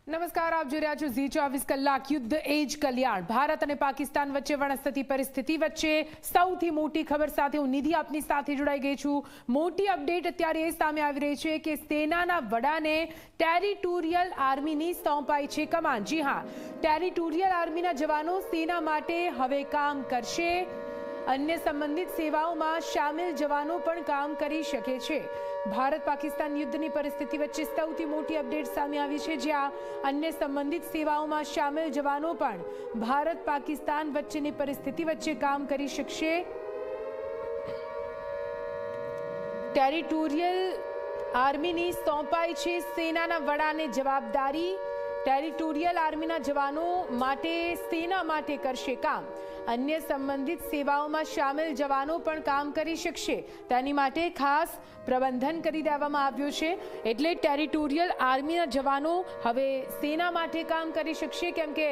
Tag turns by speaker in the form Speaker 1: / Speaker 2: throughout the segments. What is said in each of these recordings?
Speaker 1: નમસ્કાર, આપ જોઈ રહ્યા છો ઝી 24 કલાક યુદ્ધ એજ કલ્યાણ। ભારત અને પાકિસ્તાન વચ્ચે વણસતી પરિસ્થિતિ વચ્ચે સૌથી મોટી ખબર સાથે હું નિધિ આપની સાથે જોડાઈ ગઈ છું। મોટી અપડેટ અત્યારે એ સામે આવી રહી છે કે સેનાના વડાને ટેરિટોરિયલ આર્મીની સોંપાઈ છે કમાન। જી હા, ટેરિટોરિયલ આર્મીના જવાનો સેના માટે હવે કામ કરશે। अन्य संबंधित सेवाओं शामिल जवानों पण काम करी शके छे। भारत पाकिस्तान युद्धनी परिस्थिति वच्चे सौथी मोटी अपडेट सामे आवी छे, ज्यां अन्य संबंधित सेवाओं शामिल जवानों पण भारत पाकिस्तान वच्चेनी परिस्थिति वच्चे काम करी शकशे। टेरिटोरियल आर्मीनी सोंपाई छे सेनाना वडाने जवाबदारी। टेरिटोरियल आर्मीना जवानों माटे सेना माटे करशे काम। अन्य संबंधित सेवाओं शामिल जवानों पण काम करी शकशे, तेनी माटे खास प्रबंधन करी देवामां आव्युं छे। एटले टेरिटोरियल आर्मीना जवानों हवे सेना माटे काम करी शकशे, केम के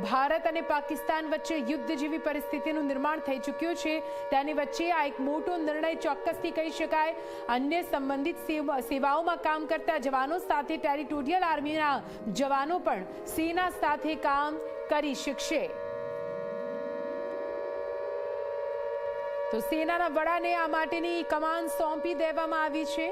Speaker 1: भारत अने पाकिस्तान वच्चे युद्ध जेवी परिस्थितिनुं निर्माण थई चूक्युं छे। तेनी वच्चे आ एक मोटो निर्णय चोक्कसथी कही शकाय। अन्य संबंधित सेवाओं काम करता जवानों साथे टेरिटोरियल आर्मीना जवानों पण सेना साथे काम करी शकशे। तो सेनाना वडाने आ माटेनी कमान सौंपी देवामां आवी छे।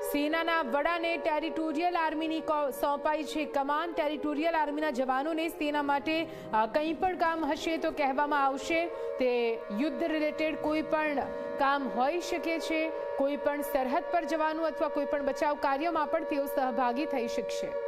Speaker 1: सेनाना वडाने टेरिटोरियल आर्मीनी सौंपाई छे कमान। टेरिटोरियल आर्मीना जवानोने सेना माटे कंई पण काम हशे तो कहेवामां आवशे। ते युद्ध रिलेटेड कोई पण काम होई शके छे। कोई पण सरहद पर जवानुं अथवा कोई पण बचाव कार्यमां पण तेओ सहभागी थई शकशे।